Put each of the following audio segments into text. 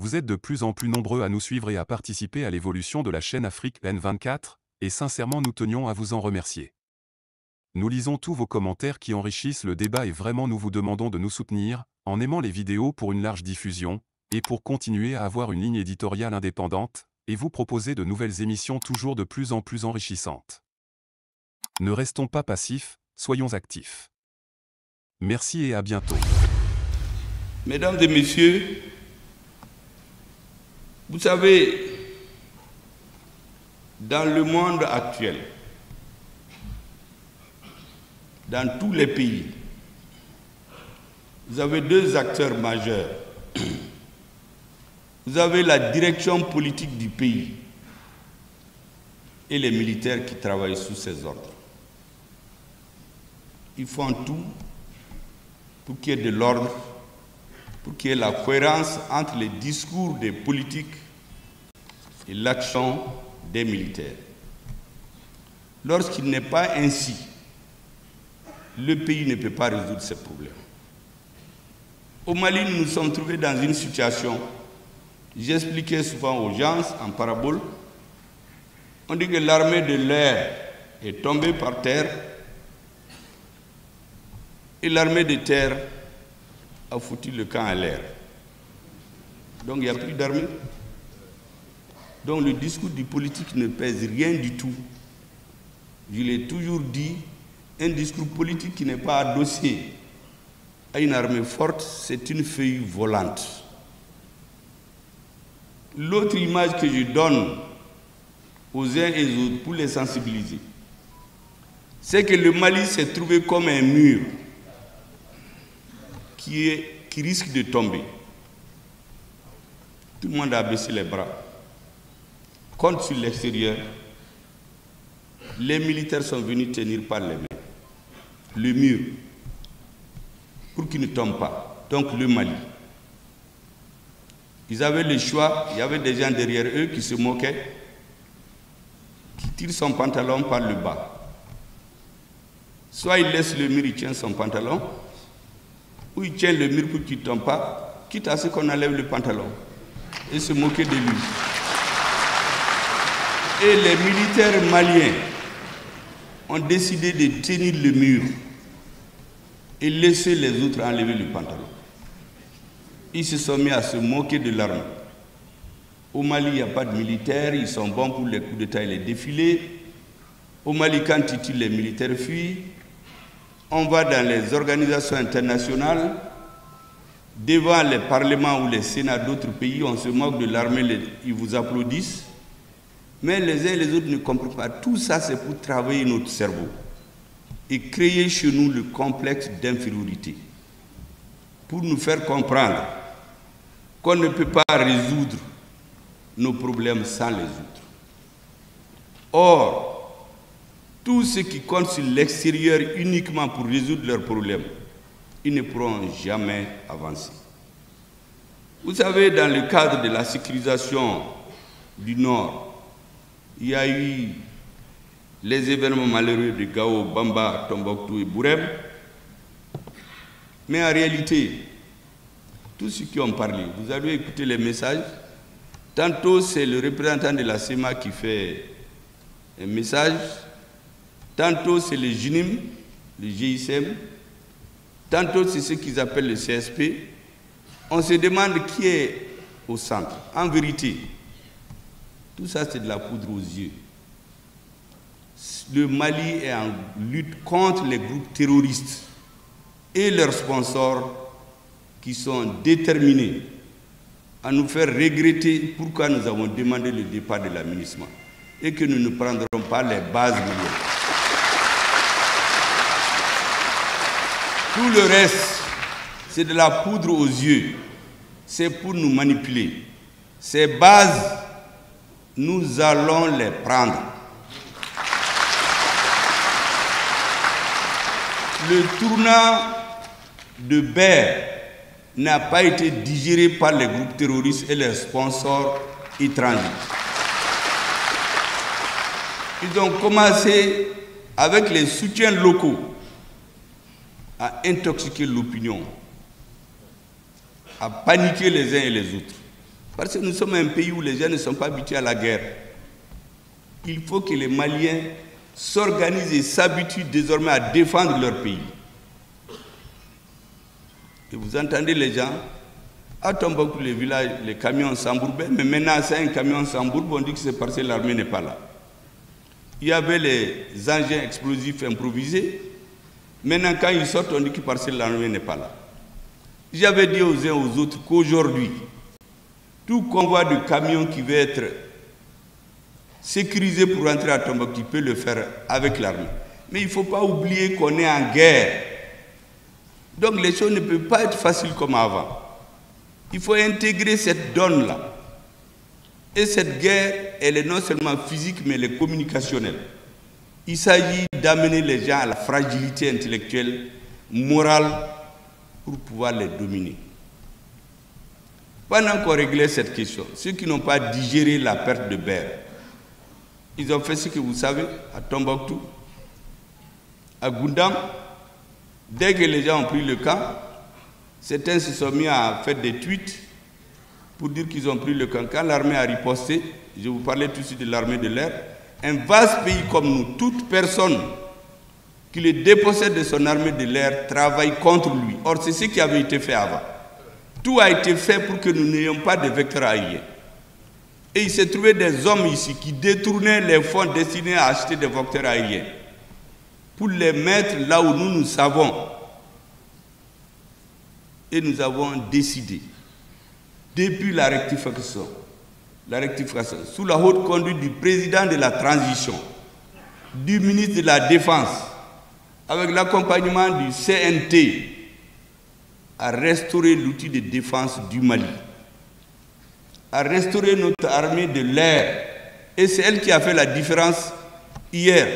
Vous êtes de plus en plus nombreux à nous suivre et à participer à l'évolution de la chaîne Afrique N24, et sincèrement nous tenions à vous en remercier. Nous lisons tous vos commentaires qui enrichissent le débat et vraiment nous vous demandons de nous soutenir, en aimant les vidéos pour une large diffusion, et pour continuer à avoir une ligne éditoriale indépendante, et vous proposer de nouvelles émissions toujours de plus en plus enrichissantes. Ne restons pas passifs, soyons actifs. Merci et à bientôt. Mesdames et messieurs, vous savez, dans le monde actuel, dans tous les pays, vous avez deux acteurs majeurs. Vous avez la direction politique du pays et les militaires qui travaillent sous ses ordres. Ils font tout pour qu'il y ait de l'ordre, pour qu'il y ait la cohérence entre les discours des politiques et l'action des militaires. Lorsqu'il n'est pas ainsi, le pays ne peut pas résoudre ses problèmes. Au Mali, nous nous sommes trouvés dans une situation, j'expliquais souvent aux gens en parabole, on dit que l'armée de l'air est tombée par terre et l'armée de terre a foutu le camp à l'air. Donc il n'y a plus d'armée. Donc le discours du politique ne pèse rien du tout. Je l'ai toujours dit, un discours politique qui n'est pas adossé à une armée forte, c'est une feuille volante. L'autre image que je donne aux uns et aux autres pour les sensibiliser, c'est que le Mali s'est trouvé comme un mur qui risque de tomber. Tout le monde a baissé les bras. Compte sur l'extérieur, les militaires sont venus tenir par les mains le mur pour qu'il ne tombe pas. Donc le Mali. Ils avaient le choix, il y avait des gens derrière eux qui se moquaient, qui tirent son pantalon par le bas. Soit il laisse le mur, il tient son pantalon, ou il tient le mur pour qu'il ne tombe pas, quitte à ce qu'on enlève le pantalon et se moquer de lui. Et les militaires maliens ont décidé de tenir le mur et laisser les autres enlever le pantalon. Ils se sont mis à se moquer de l'armée. Au Mali, il n'y a pas de militaires, ils sont bons pour les coups d'État et les défilés. Au Mali, quand ils tirent, les militaires fuient. On va dans les organisations internationales, devant les parlements ou les sénats d'autres pays, on se moque de l'armée, ils vous applaudissent. Mais les uns et les autres ne comprennent pas. Tout ça, c'est pour travailler notre cerveau et créer chez nous le complexe d'infériorité, pour nous faire comprendre qu'on ne peut pas résoudre nos problèmes sans les autres. Or, tous ceux qui comptent sur l'extérieur uniquement pour résoudre leurs problèmes, ils ne pourront jamais avancer. Vous savez, dans le cadre de la sécurisation du Nord, il y a eu les événements malheureux de Gao, Bamba, Tombouctou et Bourem. Mais en réalité, tous ceux qui ont parlé, vous avez écouté les messages. Tantôt, c'est le représentant de la CEMA qui fait un message. Tantôt, c'est le GINIM, le GICM. Tantôt, c'est ce qu'ils appellent le CSP. On se demande qui est au centre. En vérité, tout ça, c'est de la poudre aux yeux. Le Mali est en lutte contre les groupes terroristes et leurs sponsors qui sont déterminés à nous faire regretter pourquoi nous avons demandé le départ de l'aménagement et que nous ne prendrons pas les bases maliennes. Tout le reste, c'est de la poudre aux yeux. C'est pour nous manipuler. Ces bases, nous allons les prendre. Le tournant de Bair n'a pas été digéré par les groupes terroristes et leurs sponsors étrangers. Ils ont commencé avec les soutiens locaux à intoxiquer l'opinion, à paniquer les uns et les autres. Parce que nous sommes un pays où les gens ne sont pas habitués à la guerre. Il faut que les Maliens s'organisent et s'habituent désormais à défendre leur pays. Et vous entendez les gens, à Tombouctou, les villages, les camions s'embourbaient, mais maintenant c'est un camion s'embourbe, on dit que c'est parce que l'armée n'est pas là. Il y avait les engins explosifs improvisés, maintenant quand ils sortent, on dit que parce que l'armée n'est pas là. J'avais dit aux uns et aux autres qu'aujourd'hui, tout convoi de camions qui veut être sécurisé pour rentrer à Tombouctou peut le faire avec l'armée. Mais il ne faut pas oublier qu'on est en guerre. Donc les choses ne peuvent pas être faciles comme avant. Il faut intégrer cette donne-là. Et cette guerre, elle est non seulement physique, mais elle est communicationnelle. Il s'agit d'amener les gens à la fragilité intellectuelle, morale, pour pouvoir les dominer. Pendant qu'on réglait cette question, ceux qui n'ont pas digéré la perte de Ber, ils ont fait ce que vous savez, à Tombouctou, à Goundam. Dès que les gens ont pris le camp, certains se sont mis à faire des tweets pour dire qu'ils ont pris le camp. Quand l'armée a riposté, je vous parlais tout de suite de l'armée de l'air, un vaste pays comme nous, toute personne qui le dépossède de son armée de l'air travaille contre lui. Or, c'est ce qui avait été fait avant. Tout a été fait pour que nous n'ayons pas de vecteurs aériens. Et il s'est trouvé des hommes ici qui détournaient les fonds destinés à acheter des vecteurs aériens pour les mettre là où nous savons. Et nous avons décidé, depuis la rectification, sous la haute conduite du président de la transition, du ministre de la Défense, avec l'accompagnement du CNT, à restaurer l'outil de défense du Mali, à restaurer notre armée de l'air. Et c'est elle qui a fait la différence hier.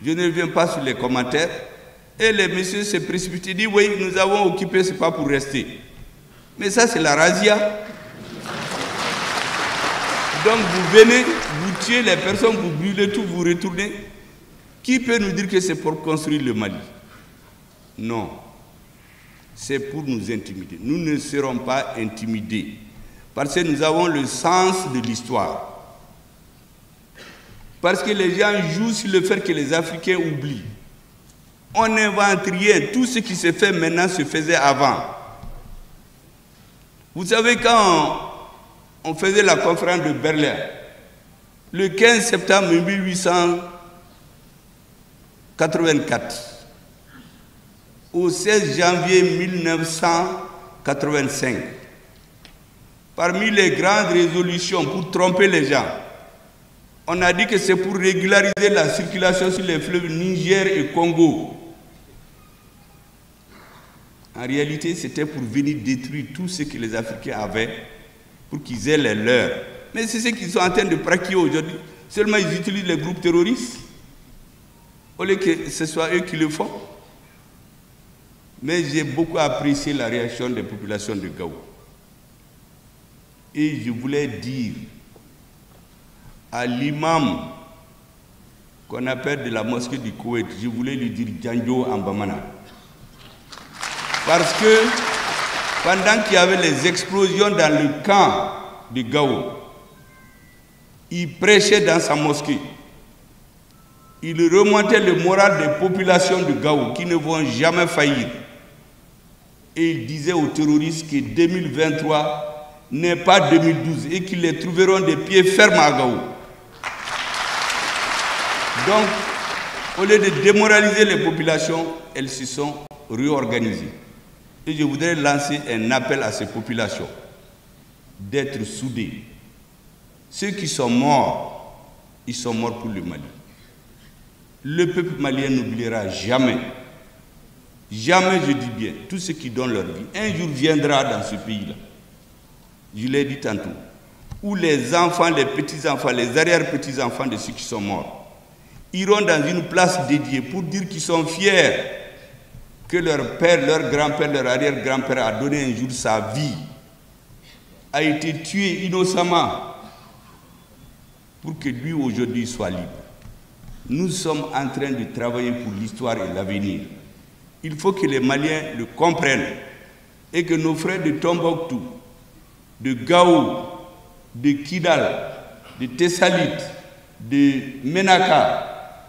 Je ne reviens pas sur les commentaires. Et les messieurs se précipitent et disent, oui, nous avons occupé, ce n'est pas pour rester. Mais ça, c'est la razzia. Donc vous venez, vous tuez les personnes, vous brûlez tout, vous retournez. Qui peut nous dire que c'est pour construire le Mali? Non. C'est pour nous intimider. Nous ne serons pas intimidés. Parce que nous avons le sens de l'histoire. Parce que les gens jouent sur le fait que les Africains oublient. On n'invente rien. Tout ce qui se fait maintenant se faisait avant. Vous savez, quand on faisait la conférence de Berlin, le 15 septembre 1884, au 16 janvier 1985, parmi les grandes résolutions pour tromper les gens, on a dit que c'est pour régulariser la circulation sur les fleuves Niger et Congo. En réalité, c'était pour venir détruire tout ce que les Africains avaient pour qu'ils aient les leurs. Mais c'est ce qu'ils sont en train de pratiquer aujourd'hui. Seulement, ils utilisent les groupes terroristes au lieu que ce soit eux qui le font. Mais j'ai beaucoup apprécié la réaction des populations de Gao. Et je voulais dire à l'imam qu'on appelle de la mosquée du Koweït, je voulais lui dire Djanjo en Bamana. Parce que pendant qu'il y avait les explosions dans le camp de Gao, il prêchait dans sa mosquée. Il remontait le moral des populations de Gao qui ne vont jamais faillir. Et il disait aux terroristes que 2023 n'est pas 2012 et qu'ils les trouveront des pieds fermes à Gao. Donc, au lieu de démoraliser les populations, elles se sont réorganisées. Et je voudrais lancer un appel à ces populations d'être soudées. Ceux qui sont morts, ils sont morts pour le Mali. Le peuple malien n'oubliera jamais, jamais, je dis bien, tous ceux qui donnent leur vie. Un jour viendra dans ce pays-là, je l'ai dit tantôt, où les enfants, les petits-enfants, les arrière-petits-enfants de ceux qui sont morts iront dans une place dédiée pour dire qu'ils sont fiers que leur père, leur grand-père, leur arrière-grand-père a donné un jour sa vie, a été tué innocemment pour que lui aujourd'hui soit libre. Nous sommes en train de travailler pour l'histoire et l'avenir. Il faut que les Maliens le comprennent et que nos frères de Tombouctou, de Gao, de Kidal, de Tessalit, de Menaka,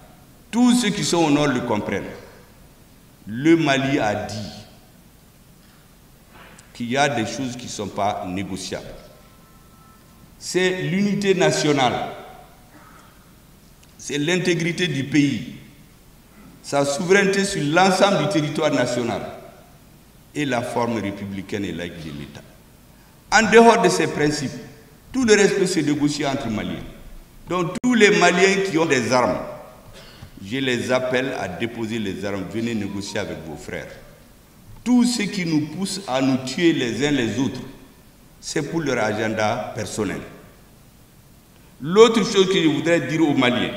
tous ceux qui sont au nord le comprennent. Le Mali a dit qu'il y a des choses qui ne sont pas négociables. C'est l'unité nationale, c'est l'intégrité du pays, sa souveraineté sur l'ensemble du territoire national et la forme républicaine et laïque de l'État. En dehors de ces principes, tout le reste peut se négocier entre Maliens. Donc tous les Maliens qui ont des armes, je les appelle à déposer les armes, venez négocier avec vos frères. Tout ce qui nous pousse à nous tuer les uns les autres, c'est pour leur agenda personnel. L'autre chose que je voudrais dire aux Maliens,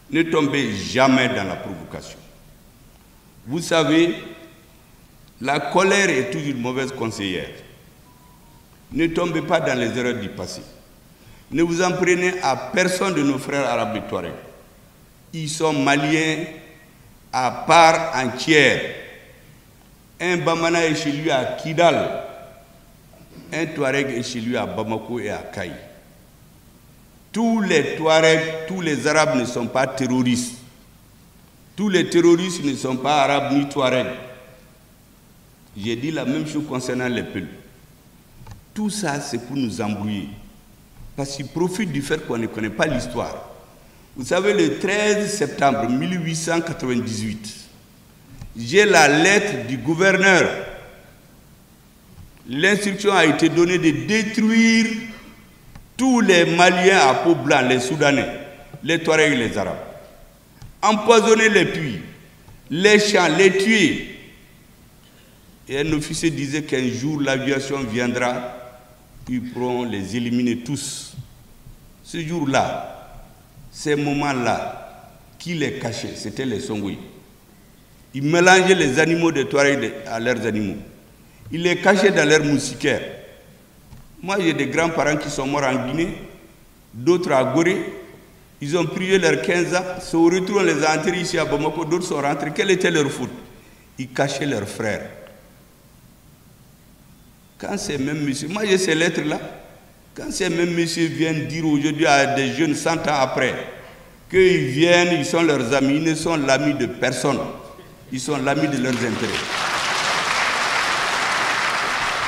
ne tombez jamais dans la provocation. Vous savez, la colère est toujours une mauvaise conseillère. Ne tombez pas dans les erreurs du passé. Ne vous en prenez à personne de nos frères arabes et Touaregs. Ils sont Maliens à part entière. Un Bamana est chez lui à Kidal, un Touareg est chez lui à Bamako et à Kaï. Tous les Touaregs, tous les Arabes ne sont pas terroristes. Tous les terroristes ne sont pas Arabes ni Touaregs. J'ai dit la même chose concernant les Peuls. Tout ça, c'est pour nous embrouiller. Parce qu'ils profitent du fait qu'on ne connaît pas l'histoire. Vous savez, le 13 septembre 1898, j'ai la lettre du gouverneur. L'instruction a été donnée de détruire tous les Maliens à peau blanche, les Soudanais, les Touaregs et les Arabes. Empoisonner les puits, les champs, les tuer. Et un officier disait qu'un jour l'aviation viendra, ils pourront les éliminer tous. Ce jour-là, ces moments-là, qui les cachait, c'était les Songwe. Ils mélangeaient les animaux des Touaregs à leurs animaux. Ils les cachaient dans leurs moustiquaires. Moi, j'ai des grands-parents qui sont morts en Guinée, d'autres à Gorée. Ils ont prié leurs 15 ans. C'est au retour, on les a enterrés ici à Bamako. D'autres sont rentrés. Quelle était leur faute? Ils cachaient leurs frères. Quand ces mêmes messieurs, moi j'ai ces lettres-là, quand ces mêmes messieurs viennent dire aujourd'hui à des jeunes 100 ans après qu'ils viennent, ils sont leurs amis, ils ne sont l'ami de personne, ils sont l'ami de leurs intérêts.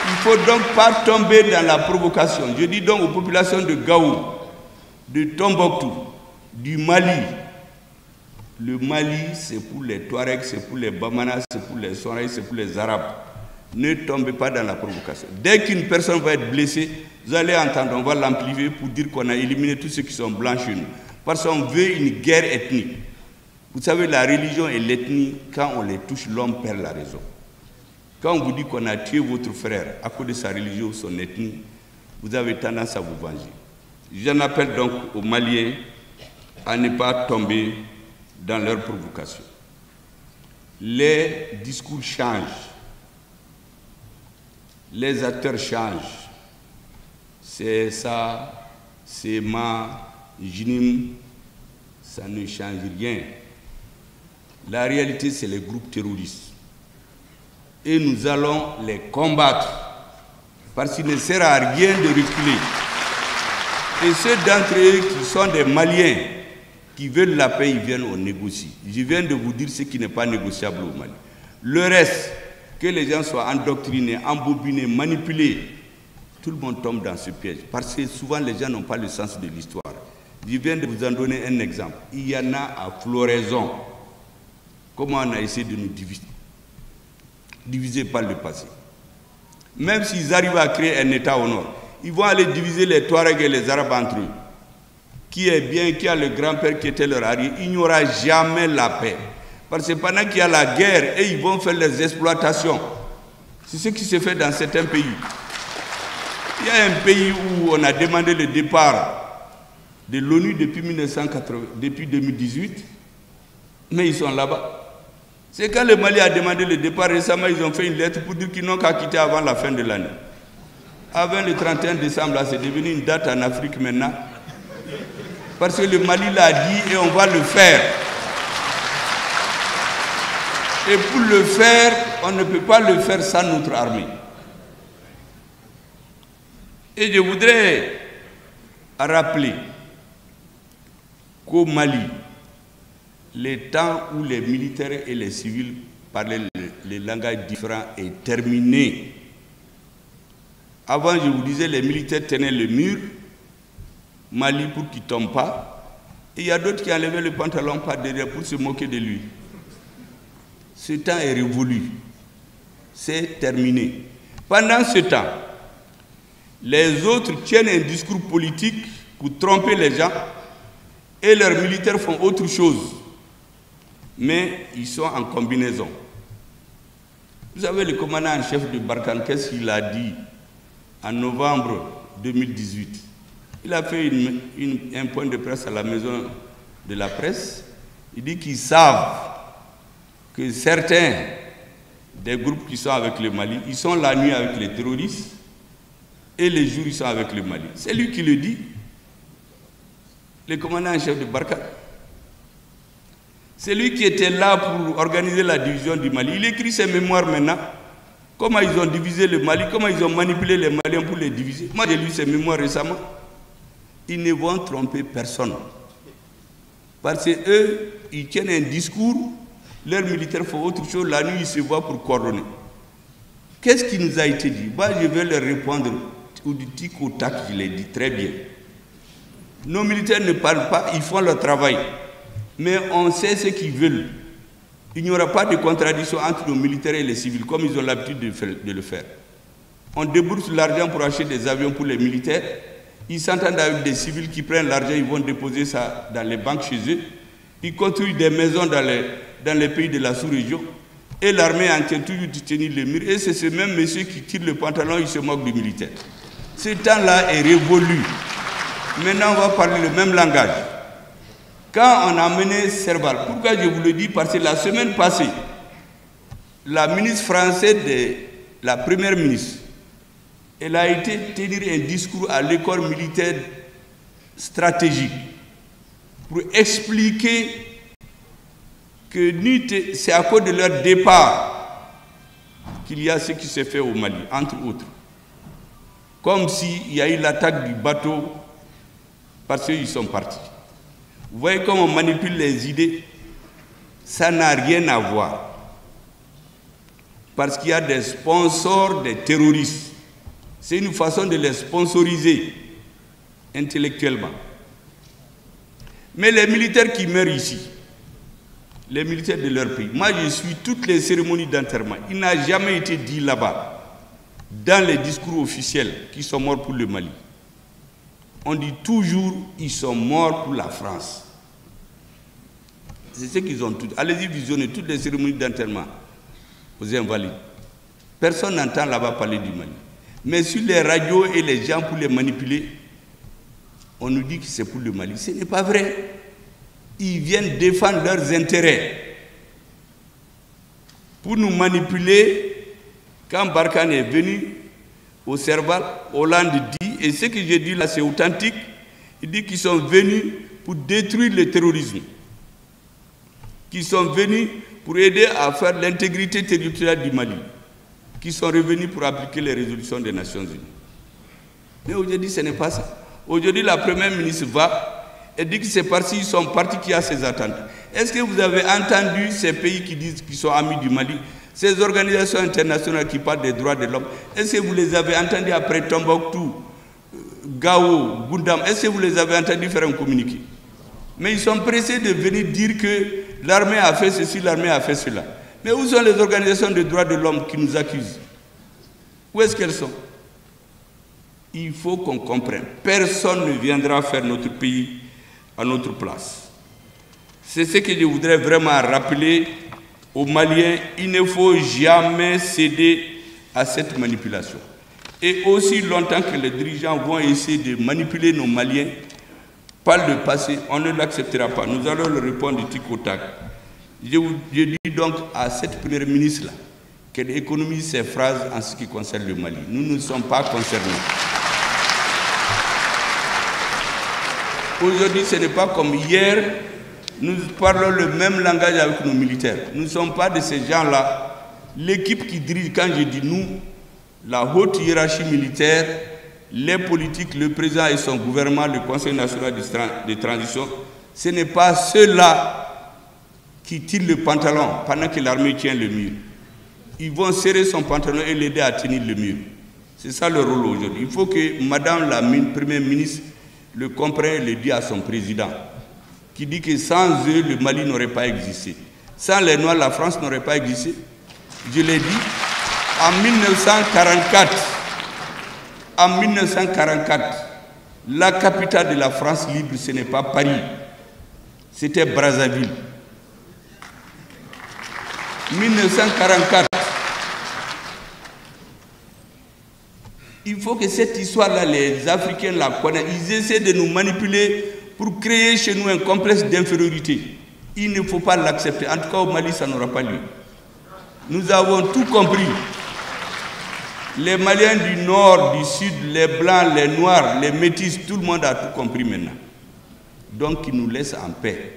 Il ne faut donc pas tomber dans la provocation. Je dis donc aux populations de Gao, de Tombouctou, du Mali. Le Mali, c'est pour les Touaregs, c'est pour les Bamanas, c'est pour les Songhai, c'est pour les Arabes. Ne tombez pas dans la provocation. Dès qu'une personne va être blessée, vous allez entendre, on va l'amplifier pour dire qu'on a éliminé tous ceux qui sont blancs chez nous. Parce qu'on veut une guerre ethnique. Vous savez, la religion et l'ethnie, quand on les touche, l'homme perd la raison. Quand on vous dit qu'on a tué votre frère à cause de sa religion ou son ethnie, vous avez tendance à vous venger. J'en appelle donc aux Maliens à ne pas tomber dans leur provocation. Les discours changent. Les acteurs changent. C'est ça, c'est ma, Jinim, ça ne change rien. La réalité, c'est les groupes terroristes. Et nous allons les combattre. Parce qu'il ne sert à rien de reculer. Et ceux d'entre eux qui sont des Maliens, qui veulent la paix, ils viennent, on négocie. Je viens de vous dire ce qui n'est pas négociable au Mali. Le reste, que les gens soient endoctrinés, embobinés, manipulés, tout le monde tombe dans ce piège. Parce que souvent, les gens n'ont pas le sens de l'histoire. Je viens de vous en donner un exemple. Il y en a à floraison. Comment on a essayé de nous diviser par le passé. Même s'ils arrivent à créer un État au nord, ils vont aller diviser les Touaregs et les Arabes entre eux. Qui est bien, qui a le grand-père qui était leur arrière, il n'y aura jamais la paix. Parce que pendant qu'il y a la guerre, et ils vont faire les exploitations. C'est ce qui se fait dans certains pays. Il y a un pays où on a demandé le départ de l'ONU depuis 2018, mais ils sont là-bas. C'est quand le Mali a demandé le départ récemment, ils ont fait une lettre pour dire qu'ils n'ont qu'à quitter avant la fin de l'année. Avant le 31 décembre, c'est devenu une date en Afrique maintenant. Parce que le Mali l'a dit et on va le faire. Et pour le faire, on ne peut pas le faire sans notre armée. Et je voudrais rappeler qu'au Mali, le temps où les militaires et les civils parlaient les langages différents est terminé. Avant, je vous disais, les militaires tenaient le mur, Mali pour qu'il ne tombe pas, et il y a d'autres qui enlevaient le pantalon par derrière pour se moquer de lui. Ce temps est révolu, c'est terminé. Pendant ce temps, les autres tiennent un discours politique pour tromper les gens et leurs militaires font autre chose. Mais ils sont en combinaison. Vous savez, le commandant en chef de Barkhane, qu'est-ce qu'il a dit en novembre 2018? Il a fait un point de presse à la maison de la presse. Il dit qu'ils savent que certains des groupes qui sont avec le Mali, ils sont la nuit avec les terroristes et les jours ils sont avec le Mali. C'est lui qui le dit, le commandant en chef de Barkhane. C'est lui qui était là pour organiser la division du Mali. Il écrit ses mémoires maintenant. Comment ils ont divisé le Mali, comment ils ont manipulé les Maliens pour les diviser. Moi, j'ai lu ses mémoires récemment. Ils ne vont tromper personne. Parce qu'eux, ils tiennent un discours, leurs militaires font autre chose, la nuit, ils se voient pour coordonner. Qu'est-ce qui nous a été dit? Moi, je vais leur répondre au tic au tac, je l'ai dit très bien. Nos militaires ne parlent pas, ils font leur travail. Mais on sait ce qu'ils veulent. Il n'y aura pas de contradiction entre nos militaires et les civils, comme ils ont l'habitude de le faire. On débourse l'argent pour acheter des avions pour les militaires. Ils s'entendent avec des civils qui prennent l'argent, ils vont déposer ça dans les banques chez eux. Ils construisent des maisons dans les pays de la sous-région. Et l'armée est en train toujours de tenir le mur. Et c'est ce même monsieur qui tire le pantalon, il se moque du militaire. Ce temps-là est révolu. Maintenant, on va parler le même langage. Quand on a mené Serval, pourquoi je vous le dis? Parce que la semaine passée, la ministre française, la première ministre, elle a été tenir un discours à l'école militaire stratégique pour expliquer que c'est à cause de leur départ qu'il y a ce qui s'est fait au Mali, entre autres. Comme s'il y a eu l'attaque du bateau parce qu'ils sont partis. Vous voyez comment on manipule les idées? Ça n'a rien à voir. Parce qu'il y a des sponsors des terroristes. C'est une façon de les sponsoriser intellectuellement. Mais les militaires qui meurent ici, les militaires de leur pays, moi je suis toutes les cérémonies d'enterrement. Il n'a jamais été dit là-bas, dans les discours officiels, qu'ils sont morts pour le Mali. On dit toujours ils sont morts pour la France. C'est ce qu'ils ont tous. Allez-y visionner toutes les cérémonies d'enterrement aux Invalides. Personne n'entend là-bas parler du Mali. Mais sur les radios et les gens pour les manipuler, on nous dit que c'est pour le Mali. Ce n'est pas vrai. Ils viennent défendre leurs intérêts. Pour nous manipuler, quand Barkhane est venu au Serval, Hollande dit, et ce que j'ai dit là c'est authentique, il dit qu'ils sont venus pour détruire le terrorisme, qu'ils sont venus pour aider à faire l'intégrité territoriale du Mali, qui sont revenus pour appliquer les résolutions des Nations Unies. Mais aujourd'hui, ce n'est pas ça. Aujourd'hui, la première ministre va et dit que c'est parce qu'ils sont partis qu'il y a ces attentes. Est-ce que vous avez entendu ces pays qui disent qu'ils sont amis du Mali, ces organisations internationales qui parlent des droits de l'homme, est-ce que vous les avez entendus après Tombouctou, Gao, Goundam, est-ce que vous les avez entendus faire un communiqué? Mais ils sont pressés de venir dire que l'armée a fait ceci, l'armée a fait cela. Mais où sont les organisations de droits de l'homme qui nous accusent? Où est-ce qu'elles sont? Il faut qu'on comprenne. Personne ne viendra faire notre pays à notre place. C'est ce que je voudrais vraiment rappeler aux Maliens. Il ne faut jamais céder à cette manipulation. Et aussi longtemps que les dirigeants vont essayer de manipuler nos Maliens par le passé, on ne l'acceptera pas. Nous allons leur répondre du tic au tac. Je dis donc à cette première ministre-là qu'elle économise ses phrases en ce qui concerne le Mali. Nous ne sommes pas concernés. Aujourd'hui, ce n'est pas comme hier. Nous parlons le même langage avec nos militaires. Nous ne sommes pas de ces gens-là l'équipe qui dirige, quand je dis nous, la haute hiérarchie militaire, les politiques, le président et son gouvernement, le Conseil national de transition, ce n'est pas ceux-là qui tirent le pantalon pendant que l'armée tient le mur. Ils vont serrer son pantalon et l'aider à tenir le mur. C'est ça le rôle aujourd'hui. Il faut que Madame la Première ministre le comprenne et le dise à son président, qui dit que sans eux, le Mali n'aurait pas existé. Sans les Noirs, la France n'aurait pas existé. Je l'ai dit, en 1944, la capitale de la France libre, ce n'est pas Paris, c'était Brazzaville. 1944. Il faut que cette histoire-là, les Africains la connaissent. Ils essaient de nous manipuler pour créer chez nous un complexe d'infériorité. Il ne faut pas l'accepter. En tout cas, au Mali, ça n'aura pas lieu. Nous avons tout compris. Les Maliens du Nord, du Sud, les Blancs, les Noirs, les Métis, tout le monde a tout compris maintenant. Donc, ils nous laissent en paix.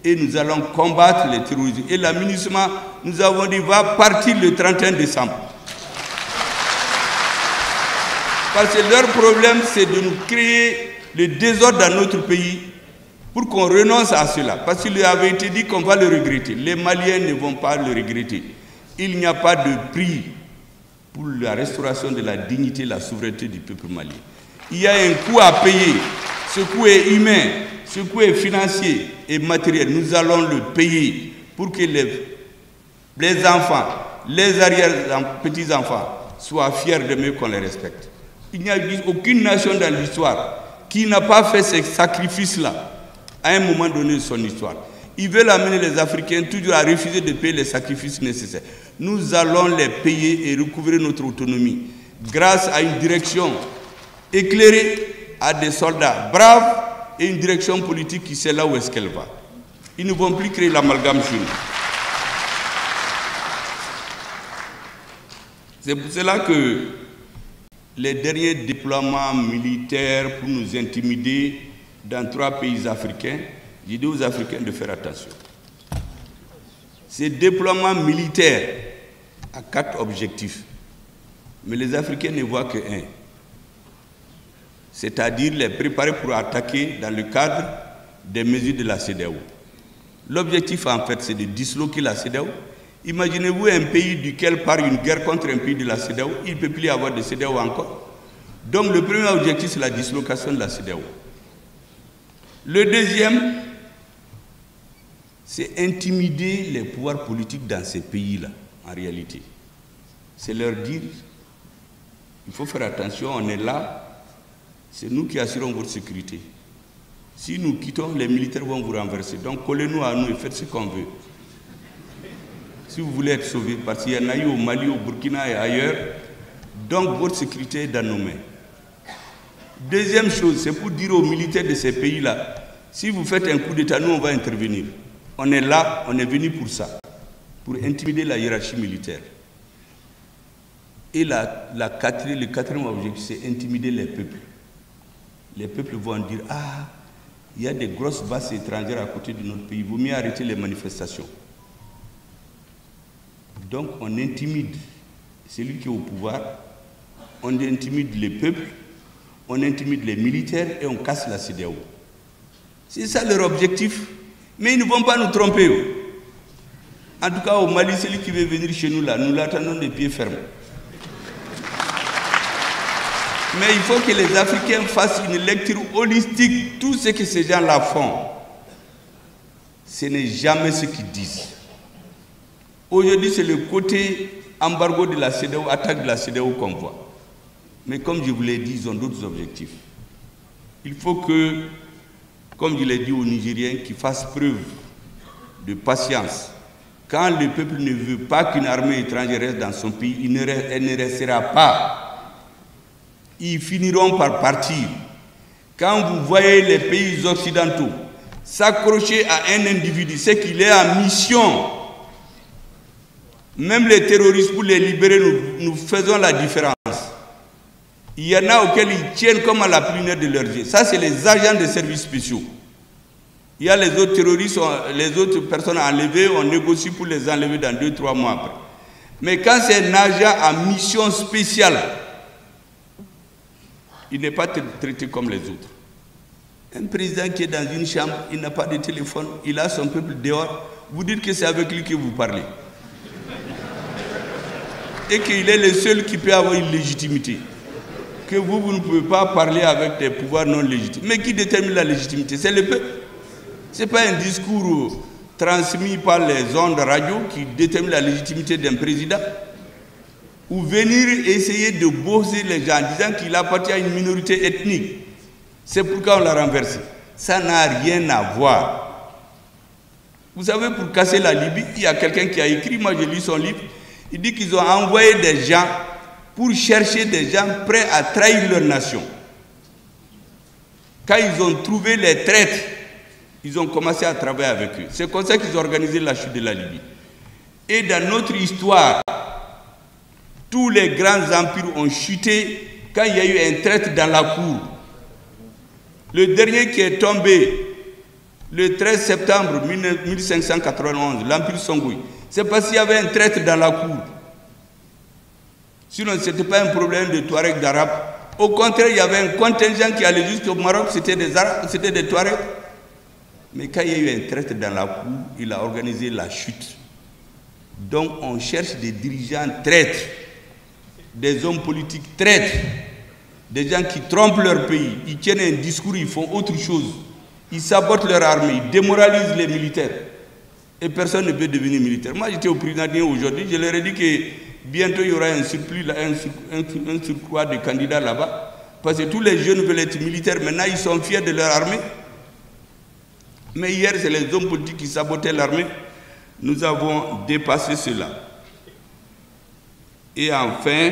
Et nous allons combattre les terroristes. Et l'aménagement, nous avons dit, va partir le 31 décembre. Parce que leur problème, c'est de nous créer le désordre dans notre pays pour qu'on renonce à cela. Parce qu'il avait été dit qu'on va le regretter. Les Maliens ne vont pas le regretter. Il n'y a pas de prix pour la restauration de la dignité et la souveraineté du peuple malien. Il y a un coût à payer. Ce coût est humain, ce coût est financier et matériel. Nous allons le payer pour que les enfants, les arrière-petits-enfants soient fiers d'eux qu'on les respecte. Il n'y a aucune nation dans l'histoire qui n'a pas fait ces sacrifices-là à un moment donné de son histoire. Ils veulent amener les Africains toujours à refuser de payer les sacrifices nécessaires. Nous allons les payer et recouvrir notre autonomie grâce à une direction éclairée, à des soldats braves et une direction politique qui sait là où est-ce qu'elle va. Ils ne vont plus créer l'amalgame chez nous. C'est pour cela que les derniers déploiements militaires pour nous intimider dans 3 pays africains, j'ai dit aux Africains de faire attention. Ces déploiements militaires ont 4 objectifs, mais les Africains ne voient qu'un, c'est-à-dire les préparer pour attaquer dans le cadre des mesures de la CEDEAO. L'objectif en fait c'est de disloquer la CEDEAO. Imaginez-vous un pays duquel part une guerre contre un pays de la CEDEAO, il ne peut plus y avoir de CEDEAO encore. Donc le premier objectif, c'est la dislocation de la CEDEAO. Le deuxième, c'est intimider les pouvoirs politiques dans ces pays-là, en réalité. C'est leur dire, il faut faire attention, on est là, c'est nous qui assurons votre sécurité. Si nous quittons, les militaires vont vous renverser. Donc collez-nous à nous et faites ce qu'on veut. Si vous voulez être sauvé, parce qu'il y en a eu au Mali, au Burkina et ailleurs, donc votre sécurité est dans nos mains. Deuxième chose, c'est pour dire aux militaires de ces pays-là, si vous faites un coup d'État, nous on va intervenir. On est là, on est venu pour ça, pour intimider la hiérarchie militaire. Et le quatrième objectif, c'est intimider les peuples. Les peuples vont dire, ah, il y a des grosses bases étrangères à côté de notre pays, il vaut mieux arrêter les manifestations. Donc on intimide celui qui est au pouvoir, on intimide les peuples, on intimide les militaires et on casse la CEDEAO. C'est ça leur objectif. Mais ils ne vont pas nous tromper. En tout cas, au Mali, celui qui veut venir chez nous là, nous l'attendons de pied ferme. Mais il faut que les Africains fassent une lecture holistique. Tout ce que ces gens-là font, ce n'est jamais ce qu'ils disent. Aujourd'hui, c'est le côté embargo de la CEDEAO, attaque de la CEDEAO qu'on voit. Mais comme je vous l'ai dit, ils ont d'autres objectifs. Il faut que, comme je l'ai dit aux Nigériens, qu'ils fassent preuve de patience. Quand le peuple ne veut pas qu'une armée étrangère reste dans son pays, elle ne restera pas. Ils finiront par partir. Quand vous voyez les pays occidentaux s'accrocher à un individu, c'est qu'il est en mission. Même les terroristes, pour les libérer, nous faisons la différence. Il y en a auxquels ils tiennent comme à la prunelle de leurs yeux. Ça, c'est les agents de services spéciaux. Il y a les autres terroristes, les autres personnes enlevées, on négocie pour les enlever dans 2-3 mois après. Mais quand c'est un agent à mission spéciale, il n'est pas traité comme les autres. Un président qui est dans une chambre, il n'a pas de téléphone, il a son peuple dehors, vous dites que c'est avec lui que vous parlez. Et qu'il est le seul qui peut avoir une légitimité. Que vous ne pouvez pas parler avec des pouvoirs non légitimes. Mais qui détermine la légitimité? C'est le peuple. Ce n'est pas un discours transmis par les ondes radio qui détermine la légitimité d'un président. Ou venir essayer de bosser les gens en disant qu'il appartient à une minorité ethnique. C'est pourquoi on l'a renversé. Ça n'a rien à voir. Vous savez, pour casser la Libye, il y a quelqu'un qui a écrit, moi j'ai lu son livre, il dit qu'ils ont envoyé des gens pour chercher des gens prêts à trahir leur nation. Quand ils ont trouvé les traîtres, ils ont commencé à travailler avec eux. C'est comme ça qu'ils ont organisé la chute de la Libye. Et dans notre histoire, tous les grands empires ont chuté quand il y a eu un traître dans la cour. Le dernier qui est tombé le 13 septembre 1591, l'Empire Songhai, c'est parce qu'il y avait un traître dans la cour. Sinon, ce n'était pas un problème de Touareg d'Arabes. Au contraire, il y avait un contingent qui allait jusqu'au Maroc, c'était des Arabes, c'était des Touaregs. Mais quand il y a eu un traître dans la cour, il a organisé la chute. Donc on cherche des dirigeants traîtres, des hommes politiques traîtres, des gens qui trompent leur pays, ils tiennent un discours, ils font autre chose. Ils sabotent leur armée, ils démoralisent les militaires. Et personne ne peut devenir militaire. Moi j'étais au président aujourd'hui, je leur ai dit que bientôt il y aura un surplus, un surcroît de candidats là-bas. Parce que tous les jeunes veulent être militaires, maintenant ils sont fiers de leur armée. Mais hier c'est les hommes politiques qui sabotaient l'armée. Nous avons dépassé cela. Et enfin,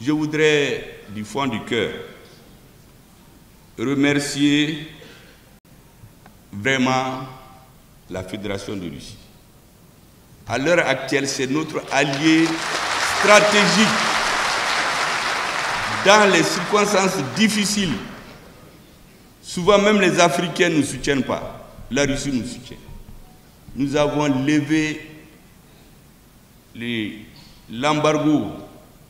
je voudrais du fond du cœur remercier vraiment la Fédération de Russie. À l'heure actuelle, c'est notre allié stratégique dans les circonstances difficiles. Souvent, même les Africains ne nous soutiennent pas. La Russie nous soutient. Nous avons levé l'embargo,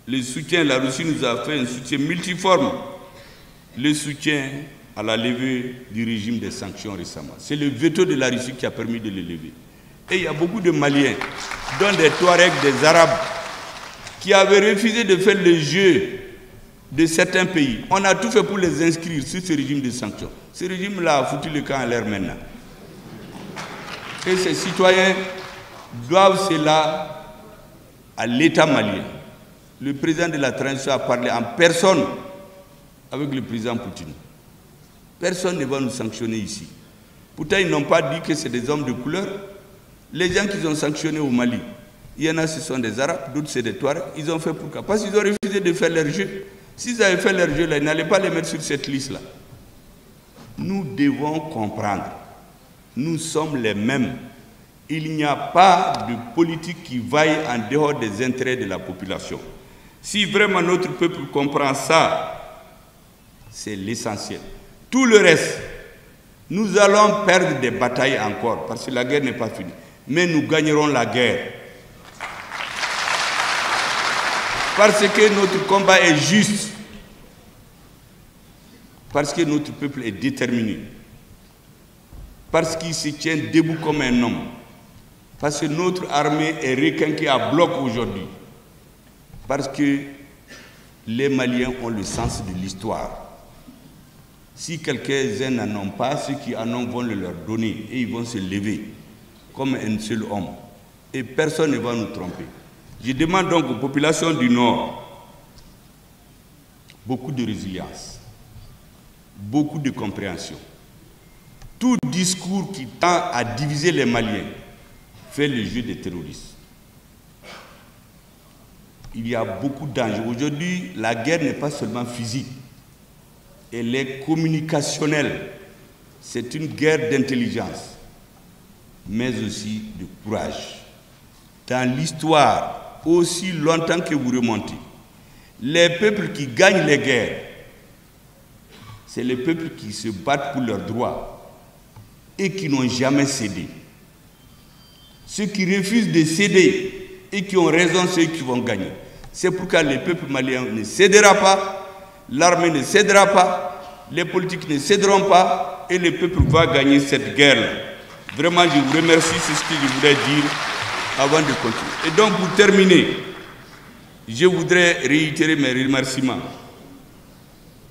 le soutien. La Russie nous a fait un soutien multiforme. Le soutien à la levée du régime des sanctions récemment. C'est le veto de la Russie qui a permis de le lever. Et il y a beaucoup de Maliens, dont des Touaregs, des Arabes, qui avaient refusé de faire le jeu de certains pays. On a tout fait pour les inscrire sur ce régime de sanctions. Ce régime-là a foutu le camp à l'air maintenant. Et ces citoyens doivent cela à l'État malien. Le président de la transition a parlé en personne avec le président Poutine. Personne ne va nous sanctionner ici. Pourtant, ils n'ont pas dit que c'est des hommes de couleur. Les gens qu'ils ont sanctionnés au Mali, il y en a, ce sont des Arabes, d'autres c'est des Touaregs. Ils ont fait pourquoi? Parce qu'ils ont refusé de faire leur jeu. S'ils avaient fait leur jeu, là, ils n'allaient pas les mettre sur cette liste-là. Nous devons comprendre. Nous sommes les mêmes. Il n'y a pas de politique qui vaille en dehors des intérêts de la population. Si vraiment notre peuple comprend ça, c'est l'essentiel. Tout le reste, nous allons perdre des batailles encore, parce que la guerre n'est pas finie. Mais nous gagnerons la guerre. Parce que notre combat est juste. Parce que notre peuple est déterminé. Parce qu'il se tient debout comme un homme. Parce que notre armée est requinquée à bloc aujourd'hui. Parce que les Maliens ont le sens de l'histoire. Si quelques-uns n'en ont pas, ceux qui en ont vont le leur donner et ils vont se lever comme un seul homme. Et personne ne va nous tromper. Je demande donc aux populations du Nord beaucoup de résilience, beaucoup de compréhension. Tout discours qui tend à diviser les Maliens fait le jeu des terroristes. Il y a beaucoup d'enjeux. Aujourd'hui, la guerre n'est pas seulement physique, elle est communicationnelle. C'est une guerre d'intelligence, mais aussi de courage. Dans l'histoire, aussi longtemps que vous remontez, les peuples qui gagnent les guerres, c'est les peuples qui se battent pour leurs droits et qui n'ont jamais cédé. Ceux qui refusent de céder et qui ont raison, ceux qui vont gagner. C'est pourquoi le peuple malien ne cédera pas, l'armée ne cédera pas, les politiques ne céderont pas et le peuple va gagner cette guerre. Vraiment, je vous remercie, c'est ce que je voulais dire avant de continuer. Et donc, pour terminer, je voudrais réitérer mes remerciements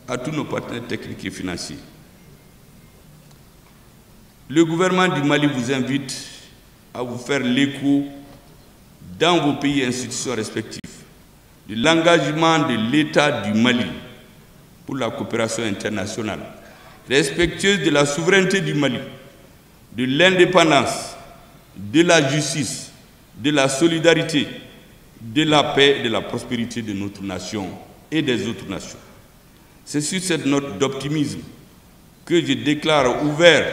à tous nos partenaires techniques et financiers. Le gouvernement du Mali vous invite à vous faire l'écho dans vos pays et institutions respectifs de l'engagement de l'État du Mali pour la coopération internationale, respectueuse de la souveraineté du Mali, de l'indépendance, de la justice, de la solidarité, de la paix et de la prospérité de notre nation et des autres nations. C'est sur cette note d'optimisme que je déclare ouvert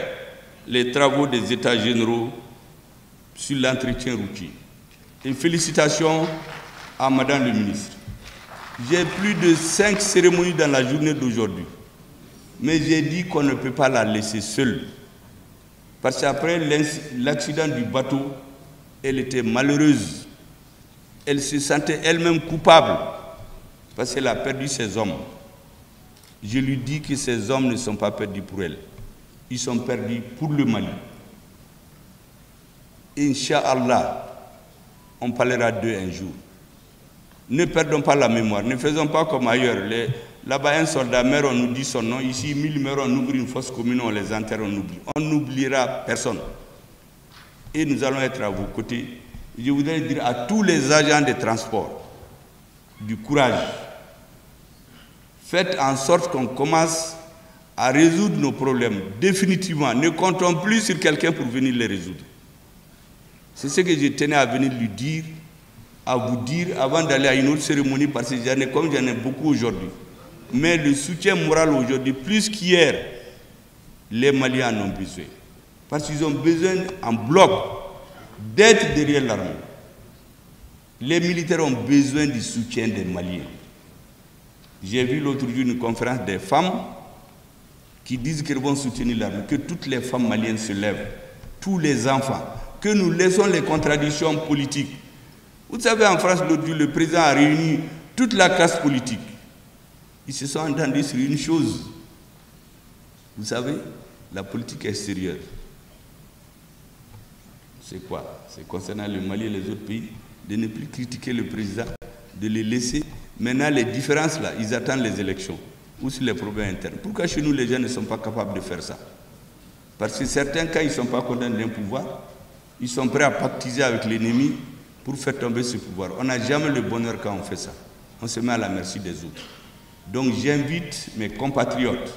les travaux des États généraux sur l'entretien routier. Et félicitations à Madame le ministre. J'ai plus de 5 cérémonies dans la journée d'aujourd'hui, mais j'ai dit qu'on ne peut pas la laisser seule. Parce qu'après l'accident du bateau, elle était malheureuse. Elle se sentait elle-même coupable parce qu'elle a perdu ses hommes. Je lui dis que ces hommes ne sont pas perdus pour elle. Ils sont perdus pour le Mali. Inch'Allah, on parlera d'eux un jour. Ne perdons pas la mémoire, ne faisons pas comme ailleurs. Là-bas, un soldat meurt, on nous dit son nom. Ici, 1000 meurent, on ouvre une fosse commune, on les enterre, on oublie. On n'oubliera personne. Et nous allons être à vos côtés. Je voudrais dire à tous les agents de transport du courage. Faites en sorte qu'on commence à résoudre nos problèmes définitivement. Ne comptons plus sur quelqu'un pour venir les résoudre. C'est ce que je tenais à venir lui dire, à vous dire avant d'aller à une autre cérémonie, parce que comme j'en ai beaucoup aujourd'hui. Mais le soutien moral aujourd'hui, plus qu'hier, les Maliens en ont besoin. Parce qu'ils ont besoin en bloc d'être derrière l'armée. Les militaires ont besoin du soutien des Maliens. J'ai vu l'autre jour une conférence des femmes qui disent qu'elles vont soutenir l'armée, que toutes les femmes maliennes se lèvent, tous les enfants, que nous laissons les contradictions politiques. Vous savez, en France, l'autre jour, le président a réuni toute la classe politique. Ils se sont entendus sur une chose. Vous savez, la politique extérieure. C'est quoi? C'est concernant le Mali et les autres pays, de ne plus critiquer le président, de les laisser. Maintenant, les différences là, ils attendent les élections ou sur les problèmes internes. Pourquoi chez nous, les gens ne sont pas capables de faire ça? Parce que certains, quand ils ne sont pas contents d'un pouvoir, ils sont prêts à pactiser avec l'ennemi pour faire tomber ce pouvoir. On n'a jamais le bonheur quand on fait ça. On se met à la merci des autres. Donc j'invite mes compatriotes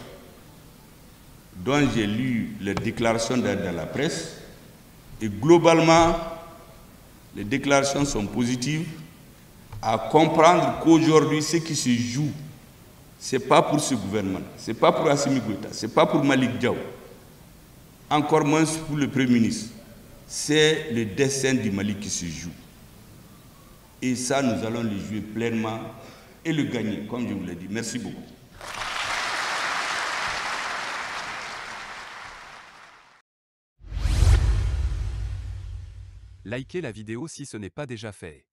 dont j'ai lu les déclarations dans la presse, et globalement, les déclarations sont positives, à comprendre qu'aujourd'hui, ce qui se joue, ce n'est pas pour ce gouvernement, ce n'est pas pour Assimi Goïta, ce n'est pas pour Malick Diaw, encore moins pour le Premier ministre. C'est le destin du Mali qui se joue. Et ça, nous allons le jouer pleinement et le gagner, comme je vous l'ai dit. Merci beaucoup. Likez la vidéo si ce n'est pas déjà fait.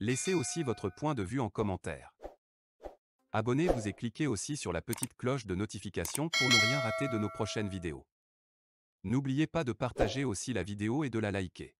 Laissez aussi votre point de vue en commentaire. Abonnez-vous et cliquez aussi sur la petite cloche de notification pour ne rien rater de nos prochaines vidéos. N'oubliez pas de partager aussi la vidéo et de la liker.